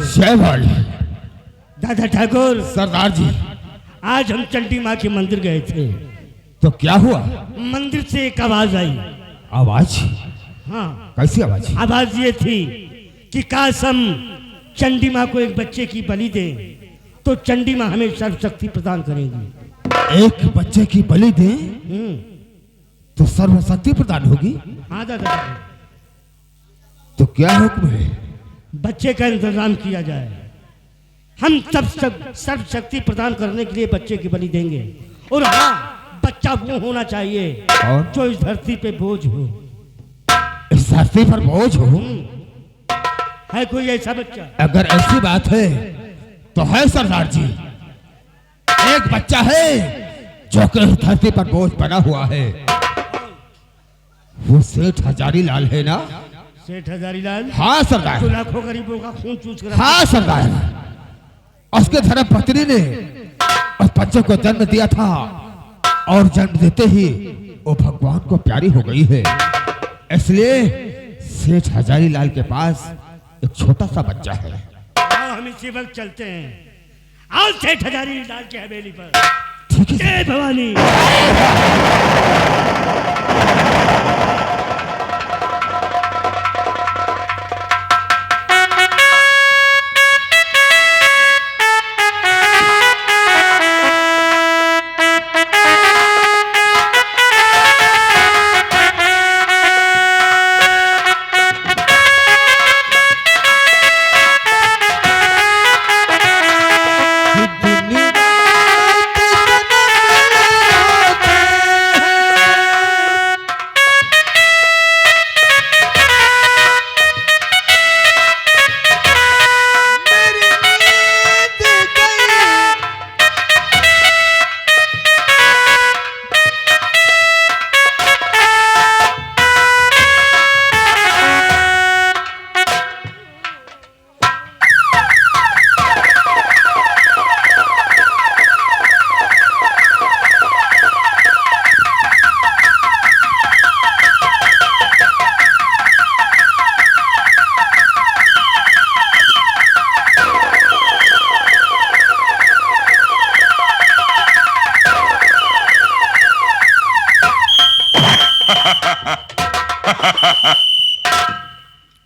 जय भाई। दादा ठाकुर। सरदार जी, आज हम चंडी माँ के मंदिर गए थे। तो क्या हुआ? मंदिर से एक आवाज आई। आवाज? हाँ। कैसी आवाज? आवाज ये थी कि काश हम चंडी माँ को एक बच्चे की बलि दें तो चंडी माँ हमें सर्वशक्ति प्रदान करेंगी। एक बच्चे की बलि दें तो सर्वशक्ति प्रदान होगी? हाँ दादा। तो क्या हुक्म है? बच्चे का इंतजाम किया जाए। हम सब सर्वशक्ति प्रदान करने के लिए बच्चे की बलि देंगे। और हाँ, बच्चा वो होना चाहिए और? जो इस धरती पे बोझ हो। इस धरती पर बोझ हो? है कोई ऐसा बच्चा? अगर ऐसी बात है तो है सरदार जी। एक बच्चा है जो कि इस धरती पर बोझ बना हुआ है। वो सेठ हजारी लाल है ना? सेठ हजारी लाल? हाँ सरदार। जो लाखों गरीबों का खून चूस कर। हाँ सरदार। उसके धर्म पत्नी ने उस बच्चे को जन्म दिया था और जन्म देते ही वो भगवान को प्यारी हो गई है। इसलिए सेठ हजारी लाल के पास एक छोटा सा बच्चा है। हम इसी वक्त चलते हैं। आओ सेठ हजारी लाल की हवेली पर। ठीक है। जय भवानी।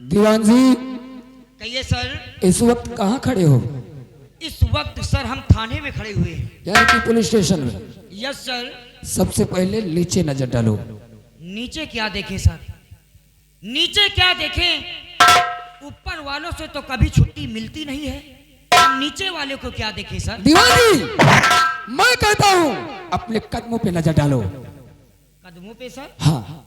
दीवान जी। कहिए सर। इस वक्त कहाँ खड़े हो? इस वक्त सर हम थाने में खड़े हुए हैं। यानी कि पुलिस स्टेशन में? Yes sir. सबसे पहले नीचे नजर डालो। नीचे क्या देखें सर? नीचे क्या देखें? ऊपर वालों से तो कभी छुट्टी मिलती नहीं है। हम नीचे वाले को क्या देखें सर? दीवान जी, मैं कहता हूँ अपने कदमों पे नजर डालो। कदमों पे सर? हाँ।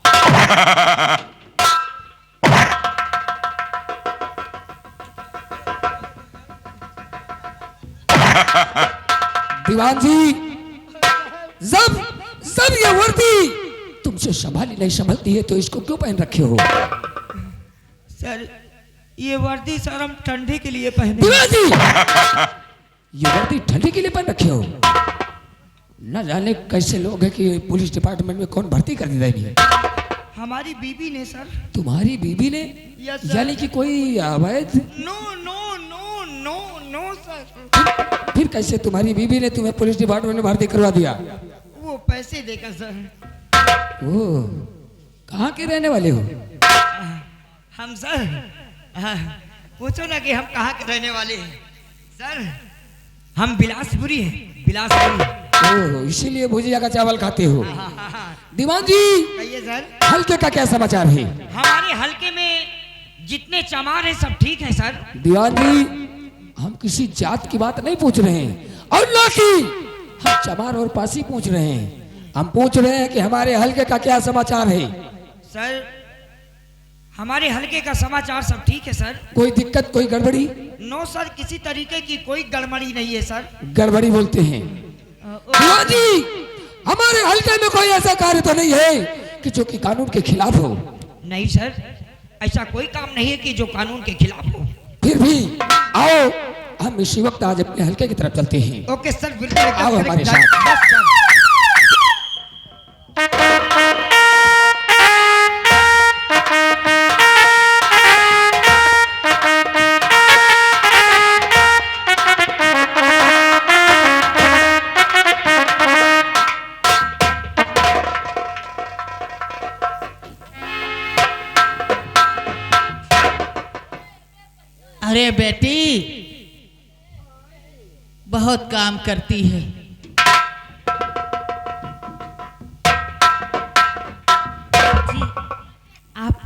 दीवान जी, जब जब ये वर्दी तुमसे संभाली नहीं संभलती है तो इसको क्यों पहन रखे हो? सर ये वर्दी सर हम ठंडी के लिए पहने। दीवान जी, ये वर्दी ठंडी के लिए पहन रखे हो? न जाने कैसे लोग हैं कि पुलिस डिपार्टमेंट में कौन भर्ती कर देगी। हमारी बीबी ने सर। तुम्हारी बीबी ने? Yes sir. यानी कि कोई अवैध? No no no no no sir. फिर कैसे तुम्हारी बीबी ने तुम्हें पुलिस डिपार्टमेंट में भर्ती करवा दिया? वो पैसे देकर सर। ओह, कहाँ के रहने वाले हो? हम सर पूछो ना कि हम कहाँ के रहने वाले हैं सर। हम बिलासपुरी हैं, बिलासपुरी। ओह, इसीलिए भुजिया का चावल खाते हो। दीवान जी, कहिए सर। हल्के का क्या समाचार है? हमारे हल्के में जितने चमार हैं सब ठीक हैं सर। दीवान जी, हम किसी जात की बात नहीं पूछ रहे हैं और ना कि हम चमार और पासी पूछ रहे हैं। हम पूछ रहे हैं कि हमारे हल्के का क्या समाचार है? सर हमारे हल्के का समाचार सब ठीक है सर। कोई दिक्कत, कोई गड़बड़ी? नो सर, किसी तरीके की कोई गड़बड़ी नहीं है सर। गड़बड़ी बोलते हैं? दीवान जी, हमारे हल्के में कोई ऐसा कार्य तो नहीं है कि जो कि कानून के खिलाफ हो? नहीं सर, ऐसा कोई काम नहीं है कि जो कानून के खिलाफ हो। फिर भी आओ, हम इसी वक्त आज अपने हल्के की तरफ चलते हैं। ओके सर, बिल्कुल आओ हमारे साथ। बस सर। अरे बेटी बहुत काम करती है। जी आप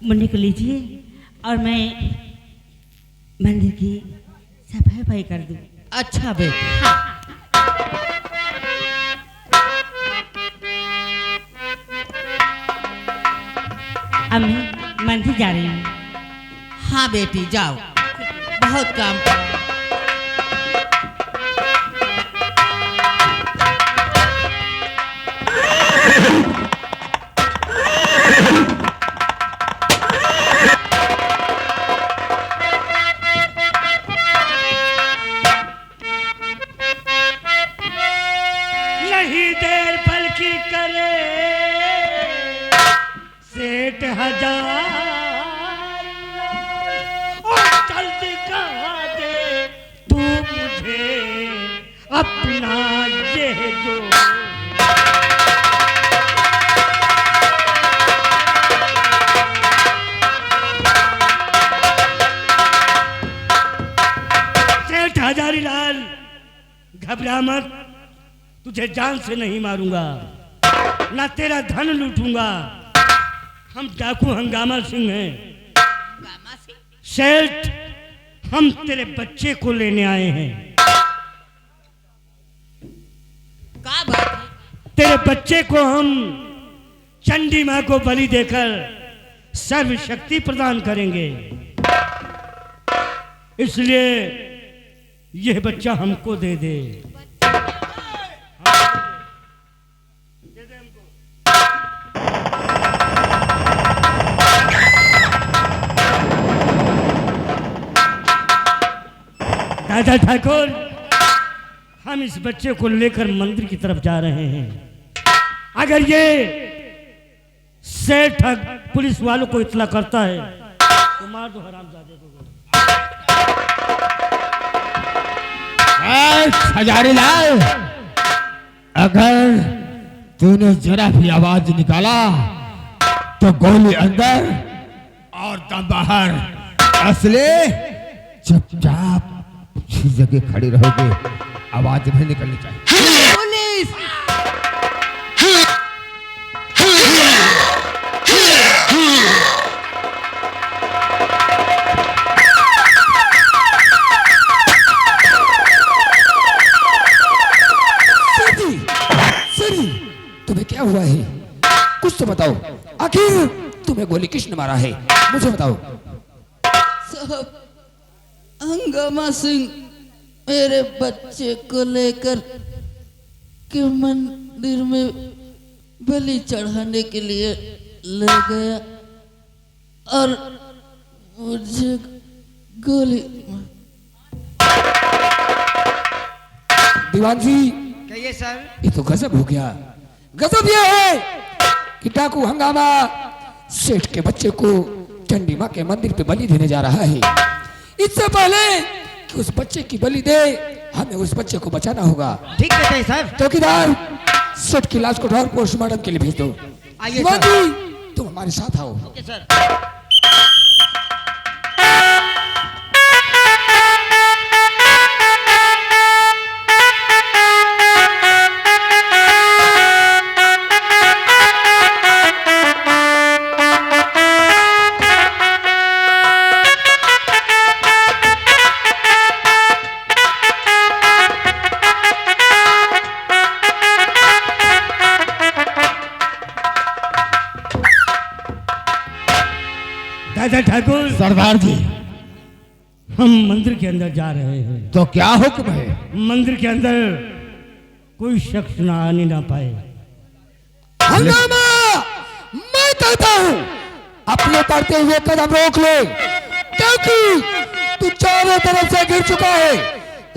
मुन्नी को लीजिए और मैं मंदिर की सफाई वफाई कर दूँ। अच्छा बेटी। अब मैं मंदिर जा रही हूँ। हाँ बेटी जाओ, बहुत काम कर। नहीं देर बल्कि करे सेठ हजार और जल्दी कहा दे तू मुझे अपना ये जो। सेठ हजारी लाल घबरा मत, तुझे जान से नहीं मारूंगा, ना तेरा धन लूटूंगा। हम डाकू हंगामा सिंह हैं। सेठ हम तेरे बच्चे को लेने आए हैं। क्या बात है? तेरे बच्चे को हम चंडी माँ को बलि देकर सर्व शक्ति प्रदान करेंगे, इसलिए यह बच्चा हमको दे दे। दादा ठाकुर हम इस बच्चे को लेकर मंदिर की तरफ जा रहे हैं। अगर ये सेठ पुलिस वालों को इतला करता है तो मार दो हरामजादे को। हजारी लाल, अगर तूने जरा भी आवाज निकाला तो गोली अंदर और दम बाहर। असली चुपचाप उसी जगह खड़ी रहोगे, आवाज नहीं निकलनी चाहिए। पुलिस! तुम्हें क्या हुआ है? कुछ तो बताओ, आखिर तुम्हें गोली किसने मारा है? मुझे बताओ। साहब हंगामा सिंह मेरे बच्चे को लेकर के मंदिर में बलि चढ़ाने के लिए ले गया और मुझे गोली। दीवान जी कहिए सर। ये तो गजब हो गया। गजब यह है कि डाकू हंगामा सेठ के बच्चे को चंडी माँ के मंदिर पे बलि देने जा रहा है। इससे पहले कि उस बच्चे की बलि दे, हमें उस बच्चे को बचाना होगा। ठीक कहते हैं सर। चौकीदार सेठ की लाश को ढोर पोस्टमार्टम के लिए भेज दो। आइए दीवान सर। जी तुम हमारे साथ आओ। Okay sir. दादा ठाकुर सरदार जी, हम मंदिर के अंदर जा रहे हैं। तो क्या हुक्म है? मंदिर के अंदर कोई शख्स ना आने ना पाए। हंगामा, मैं कहता हूँ अपने बढ़ते हुए कदम रोक ले, क्योंकि तू चारों तरफ से गिर चुका है।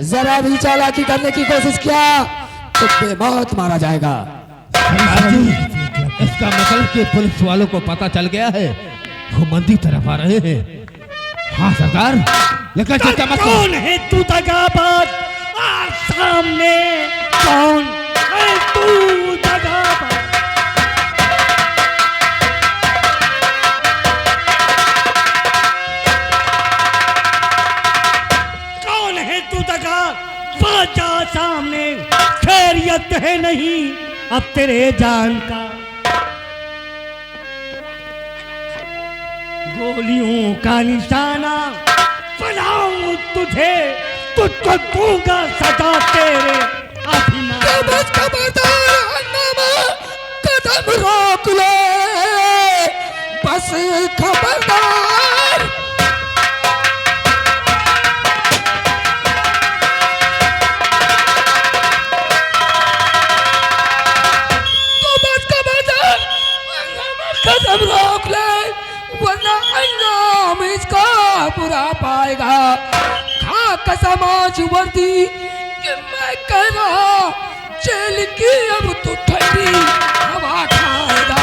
जरा भी चालाकी करने की कोशिश किया तो बेमौत मारा जाएगा। सरदार जी, इसका मतलब कि पुलिस वालों को पता चल गया है, वो मंदिर तरफ आ रहे हैं। हाँ सरदार, लेकिन चिंता मत करो। कौन है तू दगाबाज? आ सामने कौन है तू दगाबाज? सामने खैरियत है नहीं अब तेरे जान का। गोलियों का निशाना बनाऊं तुझे, तुझको दूंगा सजा तेरे अभिमान। खबरदार हंगामा, कदम रोक ले, बस खबरदार। तो बस खबरदार, हंगामा कदम रोक ले, वरना अंजाम इसका बुरा पाएगा। खा कसम आज वर्दी कि मैं कह रहा, जेल की अब तो ठंडी हवा खाएगा।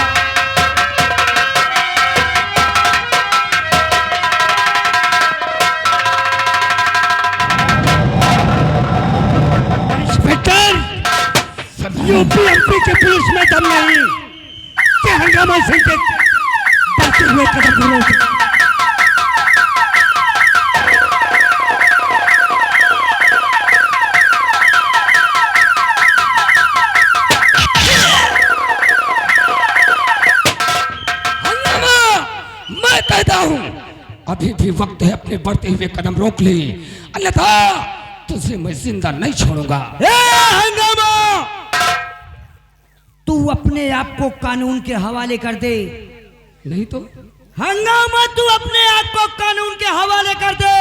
इंस्पेक्टर, यूपी एमपी के पुलिस में दम नहीं कि हंगामा सिंह के बढ़ते हुए कदम को रोके। अभी भी वक्त है, अपने बढ़ते हुए कदम रोक ले, अन्यथा तुझे मैं जिंदा नहीं छोड़ूंगा। हंगामा, तू अपने आप को कानून के हवाले कर दे। नहीं तो हंगामा, तू अपने आप को कानून के हवाले कर दे,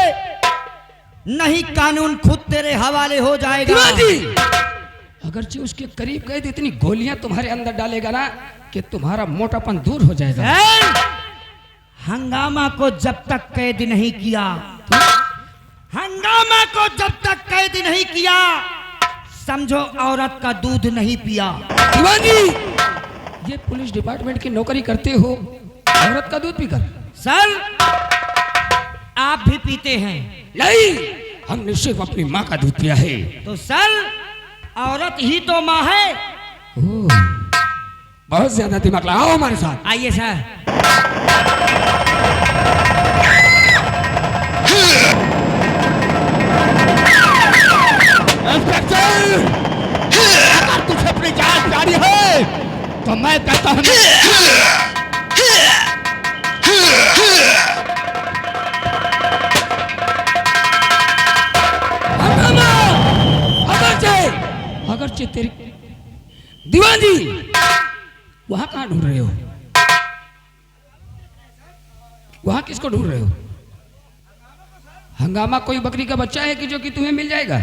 नहीं कानून खुद तेरे हवाले हो जाएगा। अगरचे उसके करीब गए तो इतनी गोलियां तुम्हारे अंदर डालेगा ना कि तुम्हारा मोटापन दूर हो जाएगा। हंगामा को जब तक कैद नहीं किया, हंगामा को जब तक कैद नहीं किया, समझो औरत का दूध नहीं पिया। दीवान जी, ये पुलिस डिपार्टमेंट की नौकरी करते हो, औरत का दूध पीकर? सर, आप भी पीते हैं? नहीं, हमने सिर्फ अपनी माँ का दूध पिया है। तो सर, औरत ही तो माँ है। बहुत ज्यादा दिमाग लगाओ हमारे साथ। आइए सर। इंस्पेक्टर, अगर तुझे अपनी जान प्यारी है तो मैं कहता हूं अगरचे तेरी दीवान जी वहां कहां ढूंढ रहे हो? वहां किसको ढूंढ रहे हो? हंगामा कोई बकरी का बच्चा है कि जो कि तुम्हें मिल जाएगा?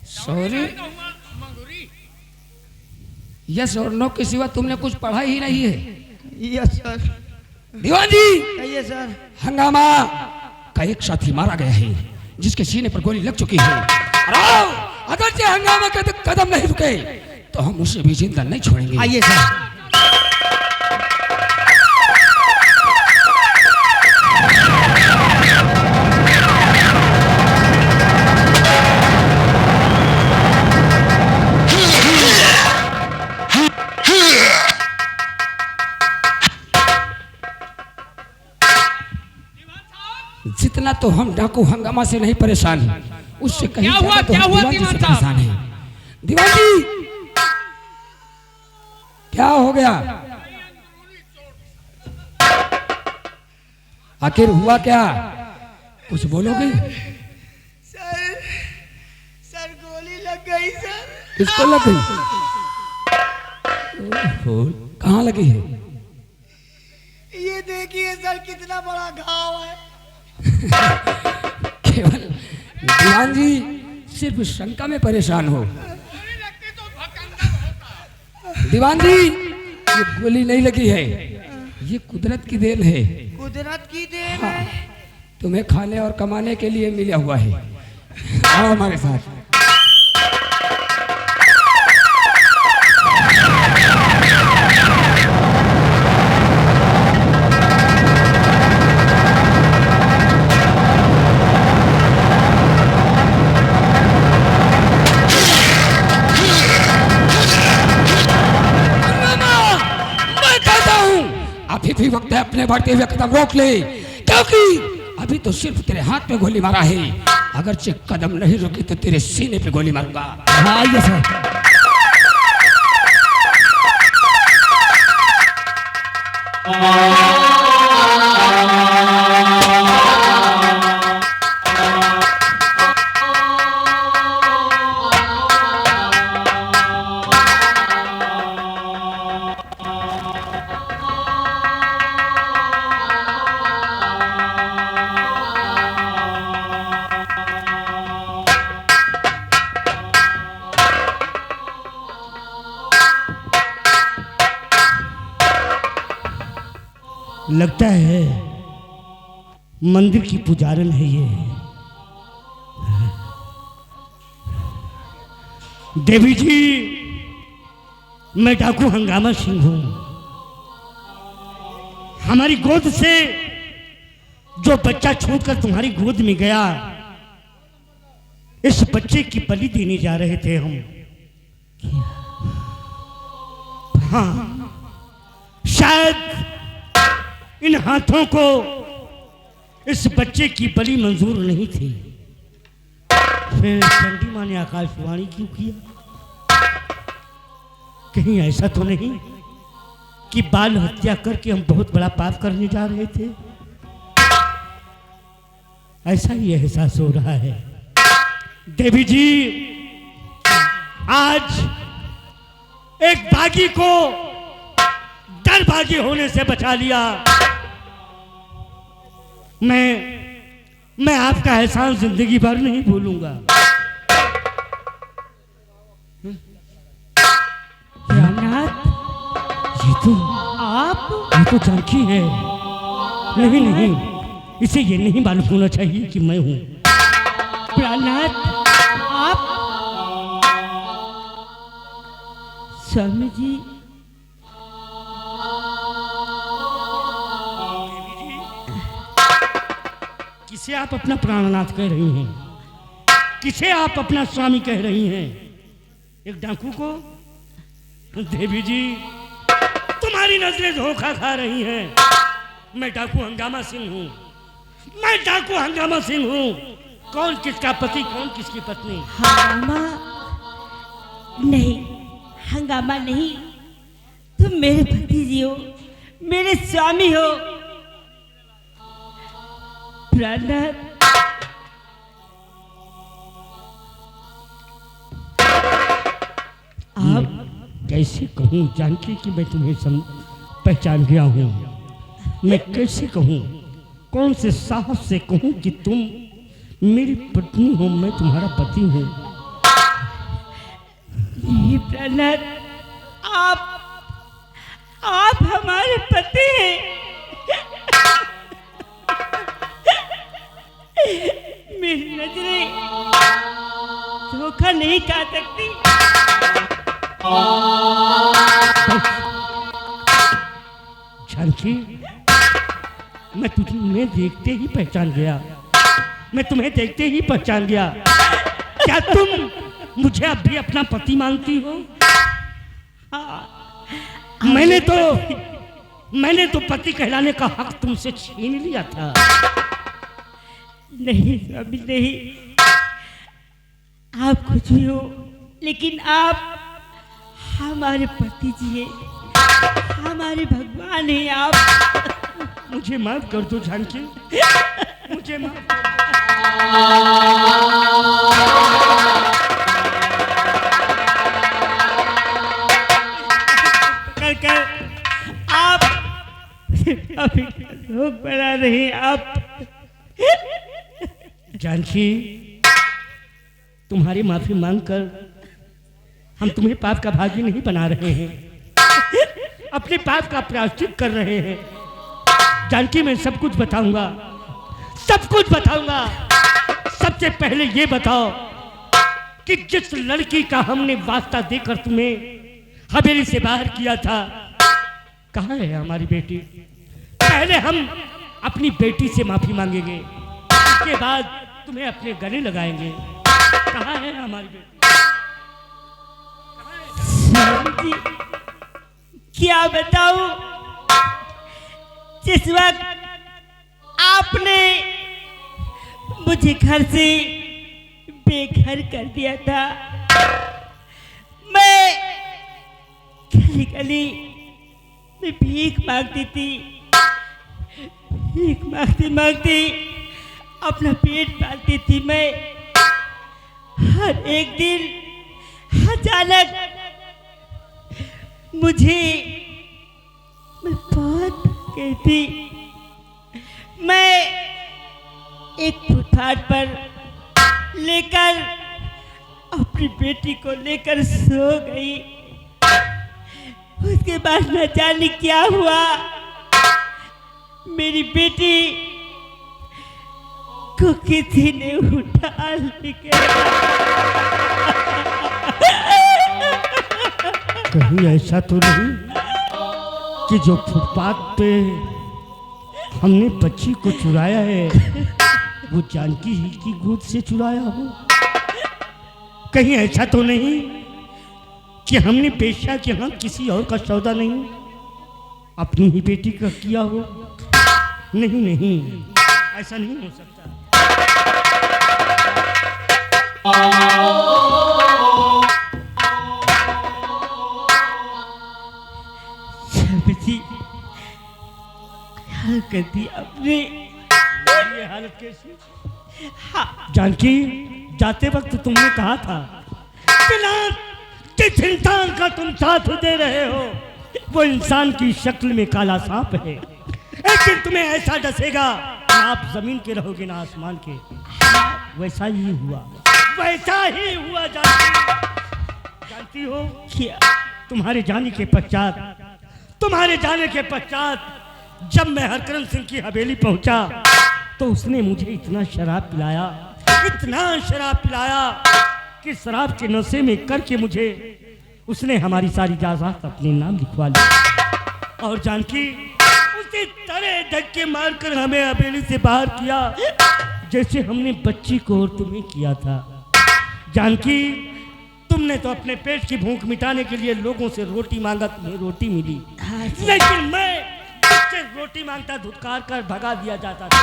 सॉरी, यस और नो के सिवा तुमने कुछ पढ़ा ही नहीं है। Yes sir. दीवान जी, कहिए सर। हंगामा का एक साथी मारा गया है, जिसके सीने पर गोली लग चुकी है। अगर से हंगामा का कदम नहीं रुके तो हम उसे भी जिंदा नहीं छोड़ेंगे। आइए सर। जितना तो हम डाकू हंगामा से नहीं परेशान, उससे कहीं क्या हुआ, तो क्या हम हुआ दीवान जी से दीवान साहब? परेशान हैं। दीवान जी, क्या हो गया? आखिर हुआ क्या? कुछ बोलोगे? सर गोली लग गई सर। किसको लग गई? कहाँ लगी है? ये देखिए सर, कितना बड़ा घाव है। केवल दीवान जी सिर्फ शंका में परेशान हो। दीवान जी, ये गोली नहीं लगी है, ये कुदरत की देन है। कुदरत की देन हाँ, तुम्हें खाने और कमाने के लिए मिला हुआ है। आओ हमारे साथ। अभी भी वक्त है, अपने बढ़ते हुए कदम रोक ले, क्योंकि अभी तो सिर्फ तेरे हाथ में गोली मारा है, अगर चे कदम नहीं रुके तो तेरे सीने पे गोली मारूंगा। हाँ आइए साहब। लगता है मंदिर की पुजारन है ये। देवी जी, मैं डाकू हंगामा सिंह हूं। हमारी गोद से जो बच्चा छूटकर तुम्हारी गोद में गया, इस बच्चे की बलि देने जा रहे थे हम। हाँ, शायद इन हाथों को इस बच्चे की बलि मंजूर नहीं थी, फिर चंडी माँ ने आकाशवाणी क्यों किया? कहीं ऐसा तो नहीं कि बाल हत्या करके हम बहुत बड़ा पाप करने जा रहे थे? ऐसा ही एहसास हो रहा है। देवी जी, आज एक बागी को दरबागी होने से बचा लिया। मैं आपका एहसान जिंदगी भर नहीं भूलूंगा। रामनाथ, ये तो जानकी है। नहीं, इसे ये नहीं मालूम होना चाहिए कि मैं हूं। प्राणनाथ, आप? स्वामी जी, किसे आप अपना प्राणनाथ कह रही हैं? किसे आप अपना स्वामी कह रही हैं? एक डाकू को? देवी जी, तुम्हारी नजरें धोखा खा रही हैं। मैं डाकू हंगामा सिंह हूँ। मैं डाकू हंगामा सिंह हूँ। कौन किसका पति, कौन किसकी पत्नी? हंगामा नहीं, हंगामा नहीं, तुम मेरे भतीजी हो, मेरे स्वामी हो। प्राणनाथ, आप कैसे कहूँ जानकी कि मैं तुम्हें पहचान गया हूँ? मैं कैसे कहूँ, कौन से साहस से कहूँ कि तुम मेरी पत्नी हो, मैं तुम्हारा पति हूँ? नहीं प्राणनाथ, आप हमारे पति हैं। मेरी नजरें धोखा नहीं खा सकती। जानकी, मैं तुम्हें देखते ही पहचान गया। मैं तुम्हें देखते ही पहचान गया। क्या तुम मुझे अब भी अपना पति मानती हो? मैंने तो पति कहलाने का हक तुमसे छीन लिया था। नहीं स्वामी, नहीं, आप कुछ भी हो, लेकिन आप हमारे पति जी हैं, हमारे भगवान हैं आप। मुझे माफ कर दो जानकी, मुझे माफ कर कर आप अभी लोग बना रहे आप। जानकी, तुम्हारी माफी मांगकर हम तुम्हें पाप का भागी नहीं बना रहे हैं, अपने पाप का प्रायश्चित कर रहे हैं। जानकी, मैं सब कुछ बताऊंगा, सब कुछ बताऊंगा। सबसे पहले ये बताओ कि जिस लड़की का हमने वास्ता देकर तुम्हें हवेली से बाहर किया था, कहाँ है हमारी बेटी? पहले हम अपनी बेटी से माफी मांगेंगे, उसके बाद तुम्हें अपने गले लगाएंगे। कहाँ है हमारी बेटी? जी, क्या बताऊं, जिस वक्त आपने मुझे घर से बेघर कर दिया था। मैं गली गली में भीख मांगती थी, भीख मांगती मांगती अपना पेट पालती थी। मैं हर एक दिन अचानक मुझे मैं बहुत गई थी। मैं एक फुटपाथ पर लेकर अपनी बेटी को लेकर सो गई। उसके बाद न जाने क्या हुआ, मेरी बेटी को किसी ने उठा लेके कहीं ऐसा तो नहीं कि जो फुटपाथ पे हमने बच्ची को चुराया है वो जानकी ही की गोद से चुराया हो? कहीं ऐसा तो नहीं कि हमने पेशा के यहाँ किसी और का सौदा नहीं अपनी ही बेटी का किया हो? नहीं नहीं, ऐसा नहीं हो सकता। कर दी अपने। ये हालत कैसी? जानकी, जाते वक्त तुमने कहा था बिना जिस इंसान का तुम साथ दे रहे हो वो इंसान की शक्ल में काला सांप है। एक दिन तुम्हें ऐसा डसेगा ना आप जमीन के रहोगे ना आसमान के। वैसा ही हुआ, वैसा ही हुआ। जानती हो क्या? तुम्हारे जाने के पश्चात जब मैं हरकरण सिंह की हवेली पहुंचा तो उसने मुझे इतना शराब पिलाया कि शराब के नशे में करके मुझे उसने हमारी सारी जायदाद अपने नाम लिखवा ली। और जानकी, उसी तरह धक्के मारकर हमें हवेली से बाहर किया जैसे हमने बच्ची को और तुम्हें किया था। जानकी, तुमने तो अपने पेट की भूख मिटाने के लिए लोगों से रोटी मांगा, तुम्हें रोटी मिली, लेकिन मैं से रोटी मांगता धुतकार कर भगा दिया जाता था,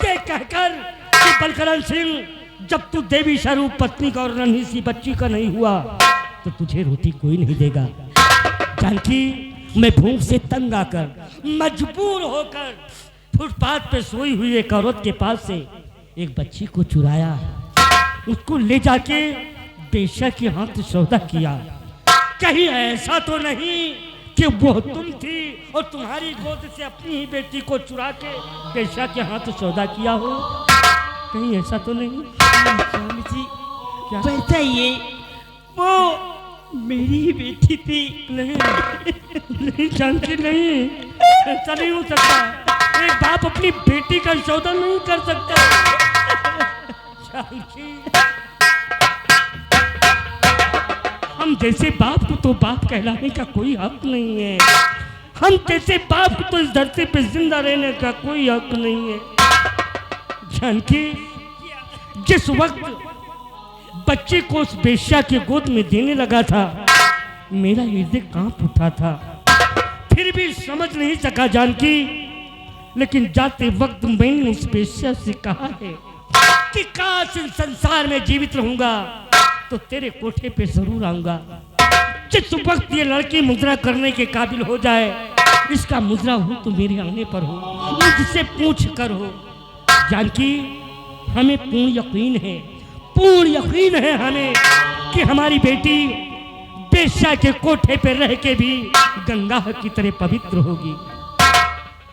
ये कहकर कि बलकरण सिंह, जब तू देवी स्वरूप पत्नी का और नन्ही सी बच्ची का नहीं हुआ तो तुझे रोटी कोई नहीं देगा। जानकी, मैं भूख से तंग आकर मजबूर होकर फुटपाथ पे सोई हुई एक औरत के पास से एक बच्ची को चुराया, उसको ले जाके बेशा के हाथ सौदा किया। कहीं ऐसा तो नहीं कि वो तुम थी और तुम्हारी गोद से अपनी ही बेटी को चुरा के बेशा के हाथ सौदा किया हो? कहीं ऐसा तो नहीं? स्वामी जी, क्या? वैसा ये वो मेरी ही बेटी थी। नहीं जानकी, नहीं, ऐसा नहीं हो सकता। एक बाप अपनी बेटी का सौदा नहीं कर सकता। जानकी, हम जैसे बाप को तो बाप कहलाने का कोई हक नहीं है। हम जैसे बाप को तो इस धरती पे जिंदा रहने का कोई हक नहीं है। जानकी, जिस वक्त बच्चे को उस बेश्या के गोद में देने लगा था मेरा हृदय कांप उठा था, फिर भी समझ नहीं सका जानकी। लेकिन जाते वक्त मैंने उस बेश्या से कहा है कि काश इस संसार में जीवित रहूंगा तो तेरे कोठे पे जरूर आऊंगा। जिस वक्त ये लड़की मुद्रा करने के काबिल हो जाए, इसका मुद्रा हो तो मेरे आने पर हो, मुझसे पूछ कर हो। जानकी, हमें पूर्ण यकीन है हमें कि हमारी बेटी बेश्या के कोठे पे रह के भी गंगा की तरह पवित्र होगी।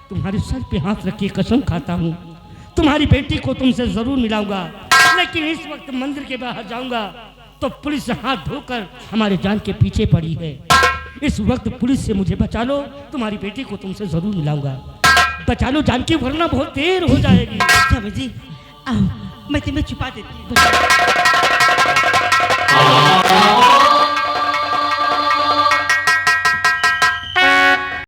तुम्हारे सर पे हाथ रख के कसम खाता हूँ, तुम्हारी बेटी को तुमसे जरूर मिलाऊंगा। लेकिन इस वक्त मंदिर के बाहर जाऊंगा तो पुलिस हाथ धोकर हमारे जान के पीछे पड़ी है। इस वक्त पुलिस से मुझे बचा लो, तुम्हारी बेटी को तुमसे जरूर मिलाऊंगा। बचा लो जानकी, वरना बहुत देर हो जाएगी। स्वामी जी, आओ, मैं तुम्हें छुपा देती हूँ।